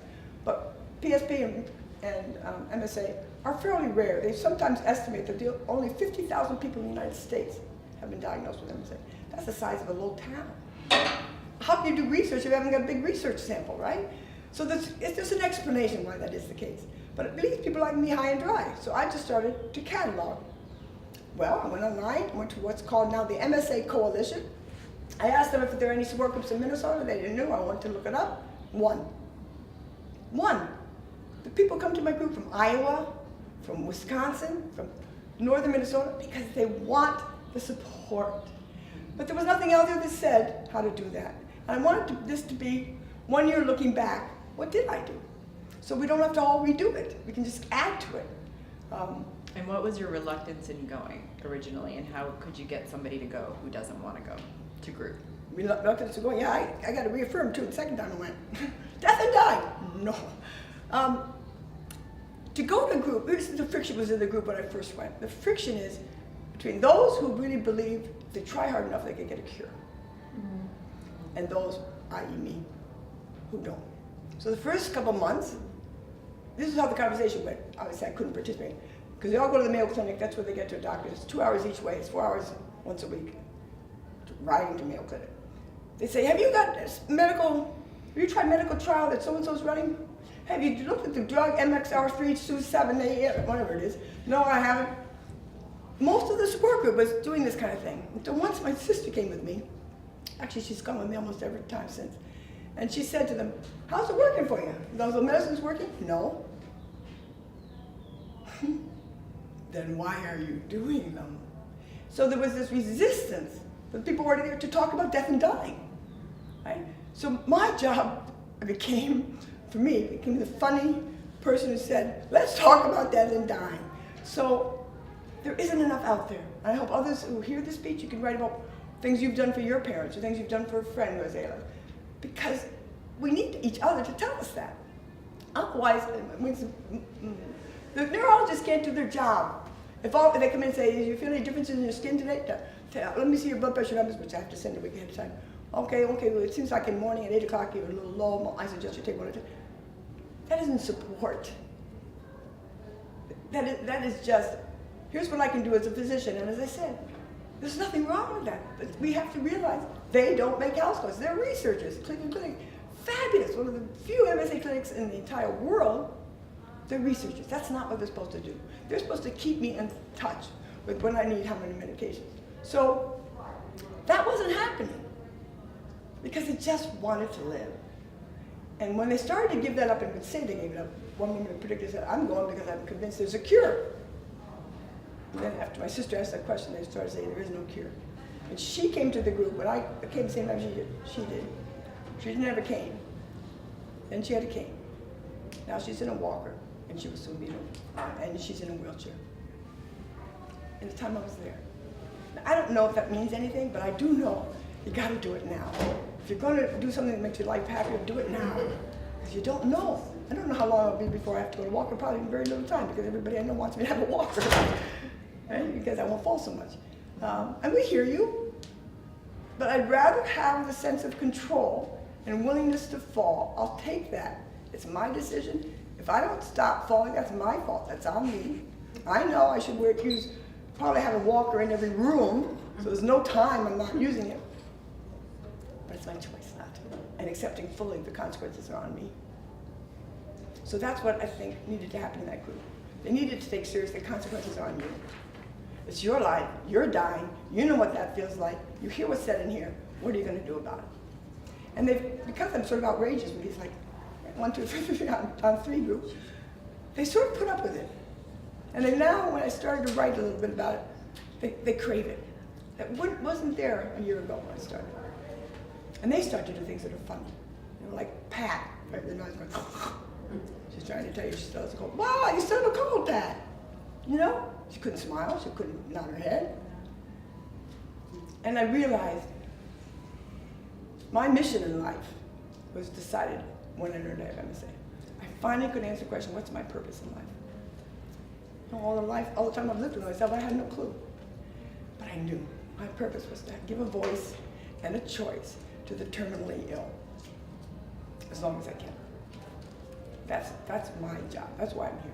but PSP and MSA are fairly rare. They sometimes estimate that only 50,000 people in the United States have been diagnosed with MSA. That's the size of a little town. How can you do research if you haven't got a big research sample, right? So there's an explanation why that is the case. But it leaves people like me high and dry. So I just started to catalog. Well, I went online, went to what's called now the MSA Coalition. I asked them if there are any support groups in Minnesota. They didn't know. I went to look it up. One. The people come to my group from Iowa, from Wisconsin, from northern Minnesota, because they want the support. But there was nothing out there that said how to do that. And I wanted this to be 1 year looking back. What did I do? So we don't have to all redo it. We can just add to it. And what was your reluctance in going originally, and how could you get somebody to go who doesn't want to go to group? Reluctance to go, yeah, I got to reaffirm too. The second time I went, death and dying. No. To go to a group, the friction was in the group when I first went. The friction is between those who really believe if they try hard enough they can get a cure, and those, i.e. me, who don't. So the first couple months, this is how the conversation went. Obviously I couldn't participate, because they all go to the Mayo Clinic, that's where they get to a doctor. It's 2 hours each way, it's 4 hours once a week, riding to Mayo Clinic. They say, have you tried medical trial that so-and-so's running? Have you looked at the drug MXR3, 278, whatever it is? No, I haven't. Most of the support group was doing this kind of thing. Until once my sister came with me. Actually, she's come with me almost every time since. And she said to them, how's it working for you? Those medicines working? No. Then why are you doing them? So there was this resistance. The people were there to talk about death and dying. Right? So my job became the funny person who said, let's talk about death and dying. So there isn't enough out there. I hope others who hear this speech, you can write about things you've done for your parents or things you've done for a friend who has ALS. Because we need each other to tell us that. Otherwise, the neurologists can't do their job. If they come in and say, do you feel any differences in your skin today? Let me see your blood pressure numbers, which I have to send a week ahead of time. Okay, well, it seems like in the morning at 8 o'clock you're a little low. I suggest you take one at a time. That isn't support. That is just, here's what I can do as a physician. And as I said, there's nothing wrong with that. But we have to realize they don't make house calls. They're researchers. Cleveland Clinic, fabulous. One of the few MSA clinics in the entire world. They're researchers. That's not what they're supposed to do. They're supposed to keep me in touch with when I need how many medications. So that wasn't happening because they just wanted to live. And when they started to give that up and would say they gave it up, one woman in particular said, I'm going because I'm convinced there's a cure. And then after my sister asked that question, they started saying there is no cure. And she came to the group, but I came the same time she did. She didn't have a cane. Then she had a cane. Now she's in a walker, and she will soon be and she's in a wheelchair. In the time I was there. Now, I don't know if that means anything, but I do know you got to do it now. If you're going to do something that makes your life happier, do it now. Because you don't know. I don't know how long it'll be before I have to go to a walker. Probably in very little time, because everybody I know wants me to have a walker, right? Because I won't fall so much. And we hear you, but I'd rather have the sense of control and willingness to fall. I'll take that. It's my decision. If I don't stop falling, that's my fault. That's on me. I know I should probably have a walker in every room, So there's no time I'm not using it. But it's my choice not to. And accepting fully the consequences are on me. So that's what I think needed to happen in that group. They needed to take seriously the consequences are on you. It's your life, you're dying, you know what that feels like, you hear what's said in here, what are you going to do about it? And they've, because I'm sort of outrageous with these like 1, 2, 3 on 3 groups, they sort of put up with it. And then now when I started to write a little bit about it, they crave it. That wasn't there a year ago when I started. And they start to do things that are funny. You know, like Pat, right? They're not going, she's trying to tell you she still has a cold. Wow, you still have a cold, Pat. You know? She couldn't smile, she couldn't nod her head. And I realized my mission in life was decided when I learned to have MSA. I finally could answer the question, what's my purpose in life? All the time I've lived with myself, I had no clue. But I knew my purpose was to give a voice and a choice to the terminally ill, as long as I can. That's my job, that's why I'm here.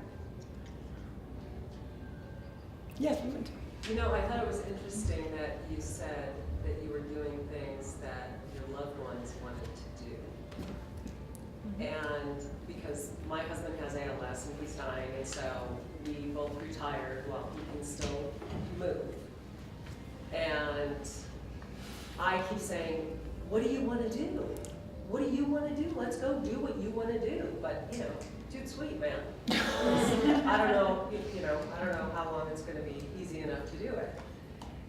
Yes, we went to. You know, I thought it was interesting that you said that you were doing things that your loved ones wanted to do. And because my husband has ALS and he's dying, and so we both retired while he can still move. And I keep saying, what do you want to do? What do you want to do? Let's go do what you want to do. But, you know, dude, sweet, man. I don't know, I don't know how long it's going to be easy enough to do it.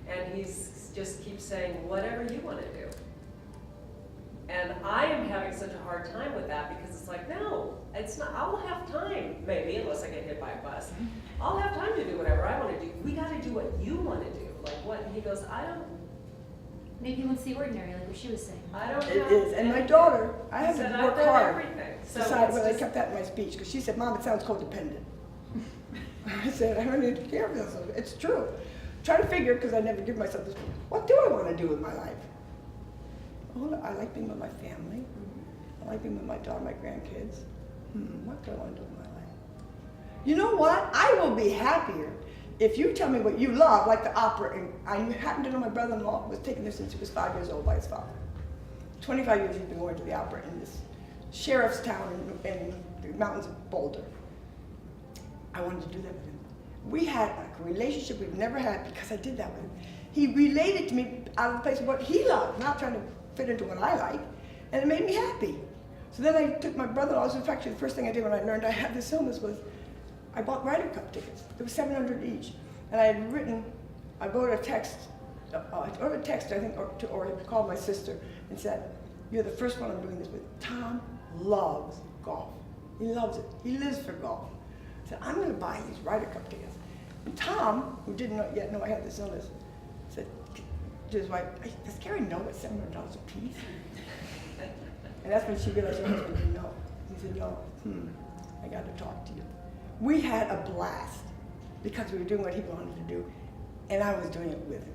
And he's just keeps saying, whatever you want to do. And I am having such a hard time with that because it's like, no, it's not, I'll have time, maybe, unless I get hit by a bus. I'll have time to do whatever I want to do. We got to do what you want to do. Like what? And he goes, I don't. Maybe he wants the ordinary, like what she was saying. I don't It have is, and my daughter, I had to work hard So to decide whether I just, kept that in my speech, because she said, Mom, it sounds codependent. I said, I don't need to care about this. It's true. Try to figure, because I never give myself this, what do I want to do with my life? Oh, I like being with my family. I like being with my daughter, my grandkids. What do I want to do with my life? You know what? I will be happier if you tell me what you love, like the opera. And I happen to know my brother-in-law was taking this since he was 5 years old by his father. 25 years he's been going to the opera in this sheriff's town in the mountains of Boulder. I wanted to do that with him. We had a relationship we've never had because I did that with him. He related to me out of the place of what he loved, not trying to fit into what I like, and it made me happy. So then I took my brother-in-law. In fact, the first thing I did when I learned I had this illness was I bought Ryder Cup tickets. There was 700 each, and I had written. I wrote a text. I think, or I called my sister and said, "You're the first one I'm doing this with." Tom loves golf. He loves it. He lives for golf. I said, "I'm going to buy these Ryder Cup tickets." And Tom, who didn't yet know I had this illness, said to his wife, "Does Gary know it's $700 a piece?" And that's when she realized her husband didn't know. He said, "No, I got to talk to you." We had a blast because we were doing what he wanted to do, and I was doing it with him.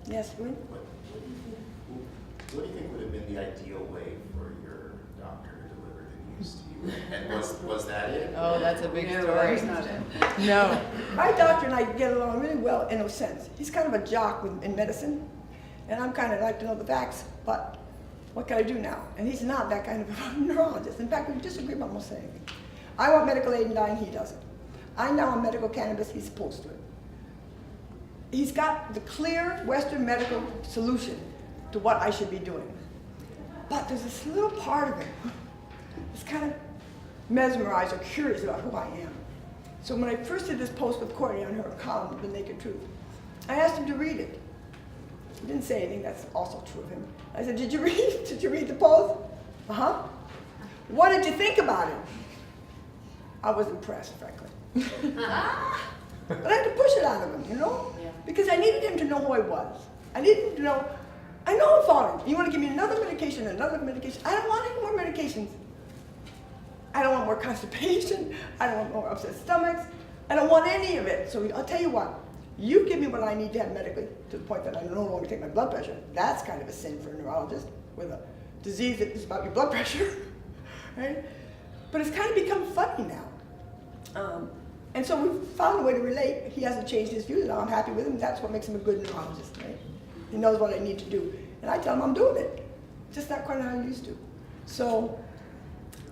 Yes, Wynn? What do you think would have been the ideal way for your doctor to deliver the news to you? And was that it? Oh, that's a big No, story. that's not it. No. My doctor and I get along really well in a sense. He's kind of a jock in medicine, and I'm kind of like to know the facts, but what can I do now? And he's not that kind of a neurologist. In fact, we disagree about almost anything. I want medical aid in dying, he doesn't. I now want medical cannabis, he's opposed to it. He's got the clear Western medical solution to what I should be doing. But there's this little part of him that's kind of mesmerized or curious about who I am. So when I first did this post with Courtney on her column, The Naked Truth, I asked him to read it. He didn't say anything, that's also true of him. I said, did you read the post? Uh-huh. What did you think about it? I was impressed, frankly. But I had to push it out of him, you know? Yeah. Because I needed him to know who I was. I needed him to know, I know I'm falling. You want to give me another medication, another medication? I don't want any more medications. I don't want more constipation. I don't want more upset stomachs. I don't want any of it. So I'll tell you what, you give me what I need to have medically to the point that I no longer take my blood pressure. That's kind of a sin for a neurologist with a disease that is about your blood pressure, right? But it's kind of become funny now. And so we found a way to relate. He hasn't changed his views, and I'm happy with him. That's what makes him a good neurologist, right? He knows what I need to do. And I tell him I'm doing it. Just not quite how I used to. So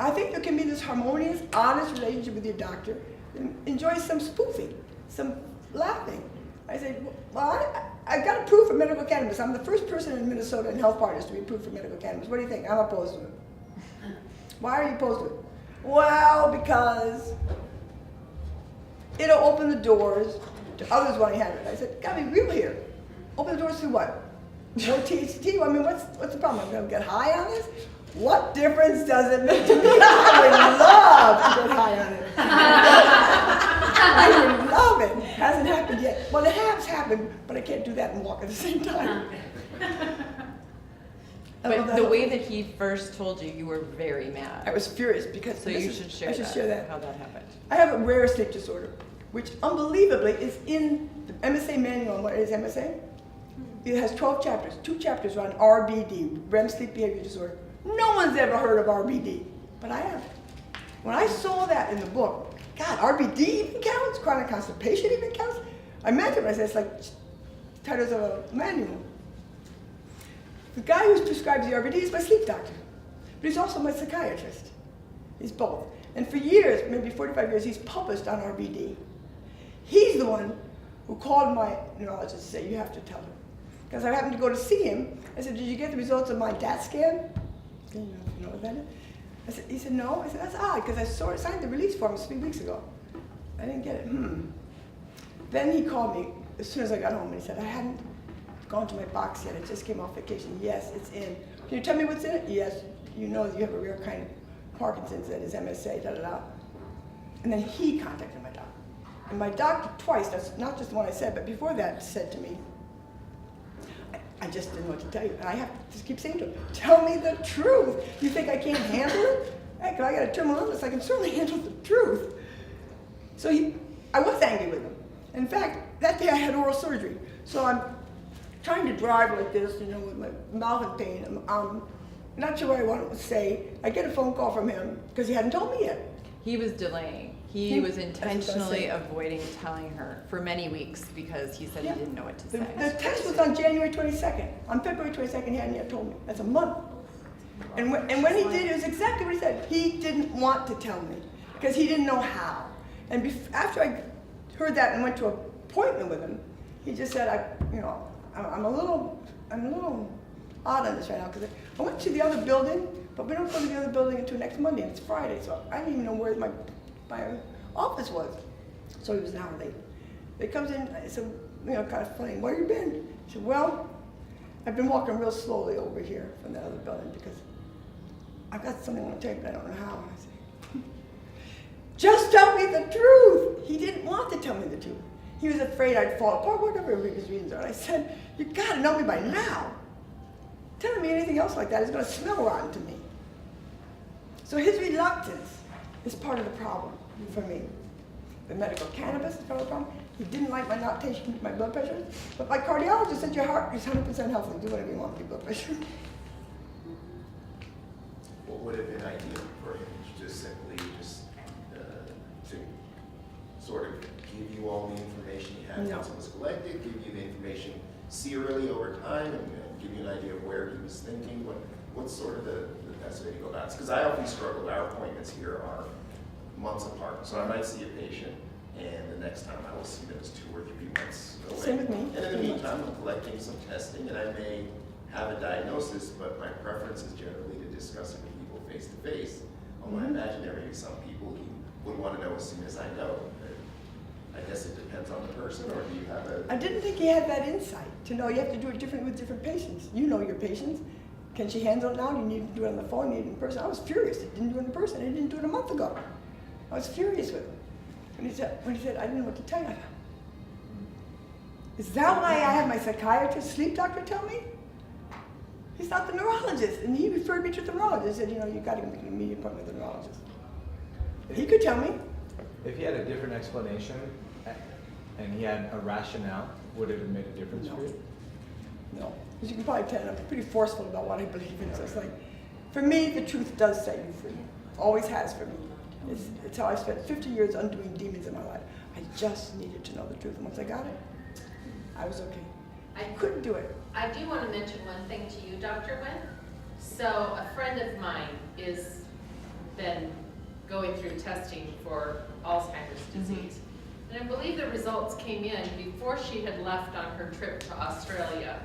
I think there can be this harmonious, honest relationship with your doctor. And enjoy some spoofing, some laughing. I said, well, I got approved for medical cannabis. I'm the first person in Minnesota in health partners to be approved for medical cannabis. What do you think? I'm opposed to it. Why are you opposed to it? Well, because it'll open the doors to others wanting to have it. I said, gotta be real here. Open the doors to what? More THC? I mean, what's the problem? I'm gonna get high on this? What difference does it make to me? I would love to get high on it. I would love it. Hasn't happened yet. Well, it has happened, but I can't do that and walk at the same time. But the way that he first told you, you were very mad. I was furious because So you should share that, how that happened. I have a rare sleep disorder, which unbelievably is in the MSA manual on what is MSA. It has 12 chapters. 2 chapters are on RBD, REM sleep behavior disorder. No one's ever heard of RBD, but I have. When I saw that in the book, God, RBD even counts? Chronic constipation even counts? I meant it when I said it's like titles of a manual. The guy who prescribes the RBD is my sleep doctor, but he's also my psychiatrist. He's both. And for years, maybe 45 years, he's published on RBD. He's the one who called my neurologist and said, you have to tell her. Because I happened to go to see him. I said, did you get the results of my DAT scan? You know what that is? He said, no. I said, that's odd, because I signed the release form 3 weeks ago. I didn't get it. Then he called me as soon as I got home, and he said, I hadn't gone to my box yet. I just came off vacation. Yes, it's in. Can you tell me what's in it? Yes, you know you have a rare kind of Parkinson's that is MSA, da-da-da. And then he contacted my doctor. And my doctor twice, that's not just the one I said, but before that said to me, I just didn't know what to tell you. And I have to just keep saying to him, tell me the truth. You think I can't handle it? Heck, I got a terminal illness. I can certainly handle the truth. So I was angry with him. In fact, that day I had oral surgery. So I'm trying to drive like this, you know, with my mouth in pain. I'm not sure what I wanted to say. I get a phone call from him because he hadn't told me yet. He was delaying. He was intentionally avoiding telling her for many weeks because he said he didn't know what to say. The test was on January 22nd. On February 22nd, he hadn't yet told me. That's a month. And when he did, it was exactly what he said. He didn't want to tell me because he didn't know how. And after I heard that and went to an appointment with him, he just said, I'm a little odd on this right now because I went to the other building, but we don't go to the other building until next Monday, and it's Friday, so I didn't even know where my office was. So he was an hour late. He comes in, I said, kind of funny, where you been? He said, well, I've been walking real slowly over here from the other building because I've got something I want to tell you, but I don't know how. And I said, just tell me the truth. He didn't want to tell me the truth. He was afraid I'd fall apart, whatever his reasons are. And I said, you gotta know me by now. Telling me anything else like that is gonna smell rotten to me. So his reluctance is part of the problem for me. The medical cannabis is part of the problem. He didn't like my not taking my blood pressure, but my cardiologist said your heart is 100% healthy. Do whatever you want with your blood pressure. What would have been ideal for him to simply to sort of give you all the information he had once it was collected, give you the information serially over time, and give you an idea of where he was thinking? What's sort of the best way to go about it? Because I often struggle. Our appointments here are months apart, so I might see a patient, and the next time I will see them is 2 or 3 months away. Same with me. And in the meantime, I'm collecting some testing, and I may have a diagnosis, but my preference is generally to discuss it with people face to face. Although I imagine there may be some people who would want to know as soon as I know. I guess it depends on the person, or do you have a... I didn't think he had that insight to know you have to do it differently with different patients. You know your patients. Can she handle it now? You need to do it on the phone, you need it in person. I was furious. He didn't do it in person. He didn't do it a month ago. I was furious with him. When he said, I didn't know what to tell you. Is that why I had my psychiatrist, sleep doctor tell me? He's not the neurologist. And he referred me to the neurologist. He said, you got to make an immediate appointment with the neurologist. He could tell me. If he had a different explanation and he had a rationale, would it have made a difference for you? No. As you can probably tell, I'm pretty forceful about what I believe in. So it's like, for me, the truth does set you free. Always has for me. It's how I spent 50 years undoing demons in my life. I just needed to know the truth, and once I got it, I was okay. I couldn't do it. I do want to mention one thing to you, Dr. Wynn. So a friend of mine is been going through testing for Alzheimer's disease. And I believe the results came in before she had left on her trip to Australia.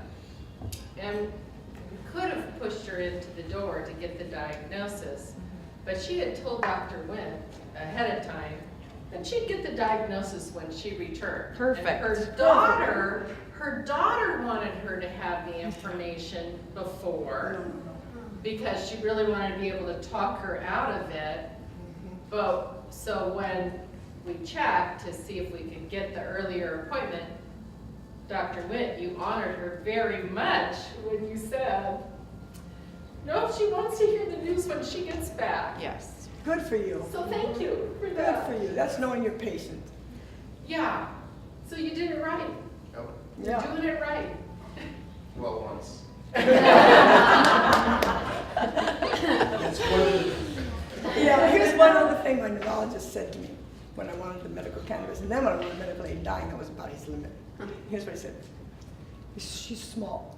And we could have pushed her into the door to get the diagnosis, but she had told Dr. Wynn ahead of time that she'd get the diagnosis when she returned. Perfect. And her daughter wanted her to have the information before because she really wanted to be able to talk her out of it. But so when we checked to see if we could get the earlier appointment, Dr. Witt, you honored her very much when you said, no, she wants to hear the news when she gets back. Yes. Good for you. So thank you for Good that. for you. That's knowing you're patient. Yeah, so you did it right. Oh, You're Yeah. doing it right. well, once. That's one of the, Yeah, here's one other thing my neurologist said to me when I wanted the medical cannabis, and then when I wanted medical aid dying, that was about his limit. Here's what he said. She's small.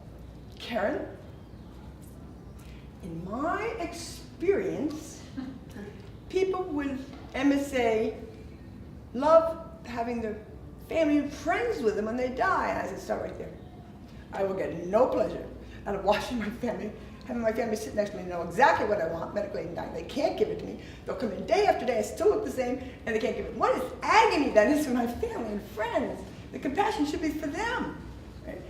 Karen, in my experience, people with MSA love having their family and friends with them when they die. And I said, start right there. I will get no pleasure out of watching my family, having my family sit next to me and know exactly what I want, medical aid and dying. They can't give it to me. They'll come in day after day, I still look the same, and they can't give it. What is agony that is for my family and friends? The compassion should be for them. Right?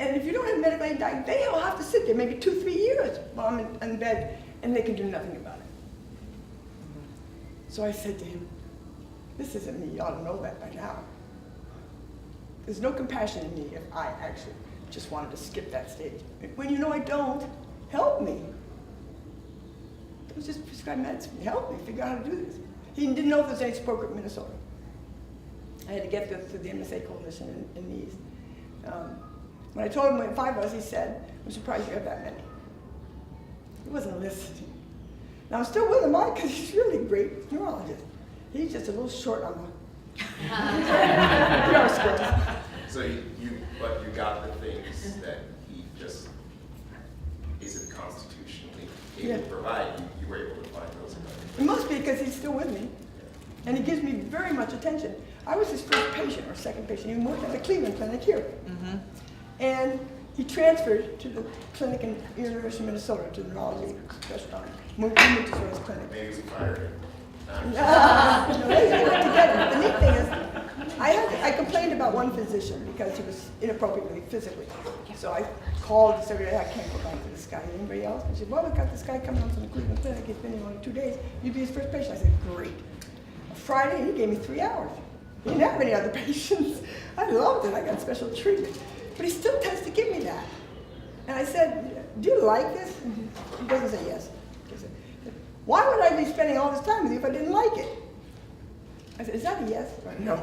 And if you don't have medical aid and dying, they all have to sit there maybe 2-3 years while I'm in bed, and they can do nothing about it. So I said to him, this isn't me, you ought to know that by now. There's no compassion in me if I actually just wanted to skip that stage. When you know I don't, help me. It was just prescribed medicine. Help me figure out how to do this. He didn't know if there was any support group in Minnesota. I had to get through the MSA coalition in these. When I told him what 5 was, he said, I'm surprised you have that many. He wasn't listening. Now I'm still with him, because he's really a great neurologist. He's just a little short on the PR skills. So but you got the things that he just isn't constitutionally able to provide. You were able to find those. It must be because he's still with me. And he gives me very much attention. I was his first patient or second patient. He worked at the Cleveland Clinic here. And he transferred to the clinic in University of Minnesota, to the neurology specialty. Moved to his clinic. Maybe we fired him. No, they worked together. The neat thing is, I complained about one physician because he was inappropriately physically. So I called and said, I can't go back to this guy. Anybody else? He said, well, we've got this guy coming on from the Cleveland Clinic. He's been here only 2 days. You'd be his first patient. I said, great. Friday, he gave me 3 hours. He didn't have any other patients. I loved it. I got special treatment. But he still tends to give me that. And I said, do you like this? He doesn't say yes. He said, why would I be spending all this time with you if I didn't like it? I said, is that a yes? No.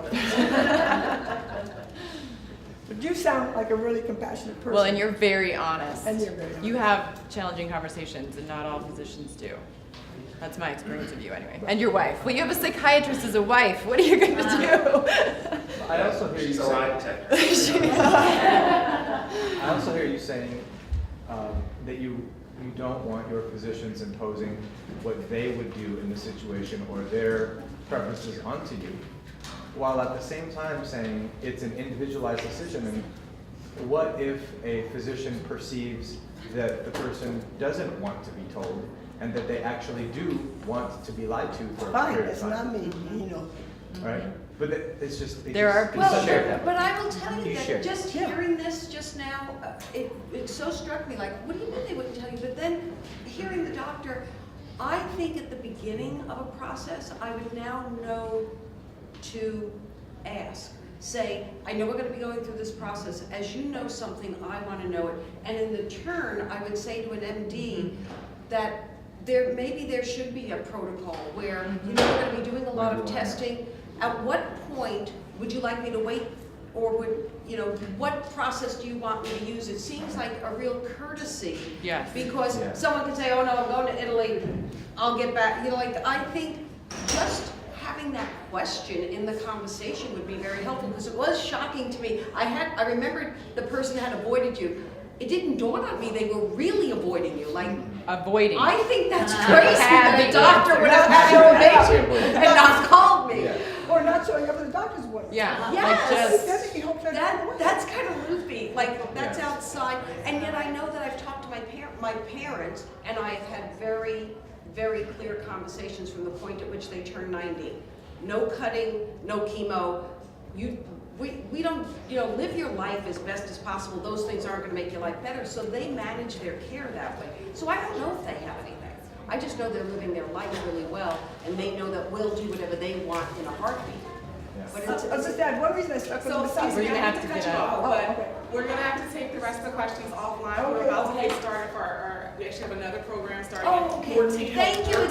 But you sound like a really compassionate person. Well, and you're very honest. And you're very honest. You have challenging conversations, and not all physicians do. That's my experience of you, anyway. And your wife. Well, you have a psychiatrist as a wife. What are you going to do? I also hear you She's a saying, lie detector. I also hear you saying that you don't want your physicians imposing what they would do in the situation or their preferences onto you, while at the same time saying it's an individualized decision. And what if a physician perceives that the person doesn't want to be told and that they actually do want to be lied to for a Fine, period of it's time? not me, you know. Right? But it's just... There are it's Well, just shared. but I will tell you You that shared. just hearing this just now, it so struck me, like, what do you mean they wouldn't tell you? But then hearing the doctor, I think at the beginning of a process, I would now know to ask. Say, I know we're going to be going through this process. As you know something, I want to know it. And in the turn, I would say to an MD that maybe there should be a protocol where, you know, we're going to be doing a lot of testing. At what point would you like me to wait, or would, you know, what process do you want me to use? It seems like a real courtesy. Yes. Because Yeah. someone could say, oh no, I'm going to Italy, I'll get back. You know, like, I think just having that question in the conversation would be very helpful, because it was shocking to me. I remembered the person had avoided you. It didn't dawn on me they were really avoiding you, like, Avoiding. I think that's crazy that Had a the doctor answer. would have had information and not called me. Yeah. Or not showing up at the doctor's appointment. Yeah, Yes. like just, That's he hopes That's kind of loopy, like, that's Yeah. outside, and yet I know that I've talked to my parents, and I've had very, very clear conversations from the point at which they turn 90. No cutting, no chemo, we don't, live your life as best as possible, those things aren't gonna make your life better, so they manage their care that way. So I don't know if they have anything. I just know they're living their life really well, and they know that we'll do whatever they want in a heartbeat. But I'll just add one reason I stuck with So, the excuse me, We're gonna I have hate to cut get you out. off, Oh, but okay. we're gonna have to take the rest of the questions offline. We're Okay. about to get started for we actually have another program starting Oh, at okay. 14. Thank you again.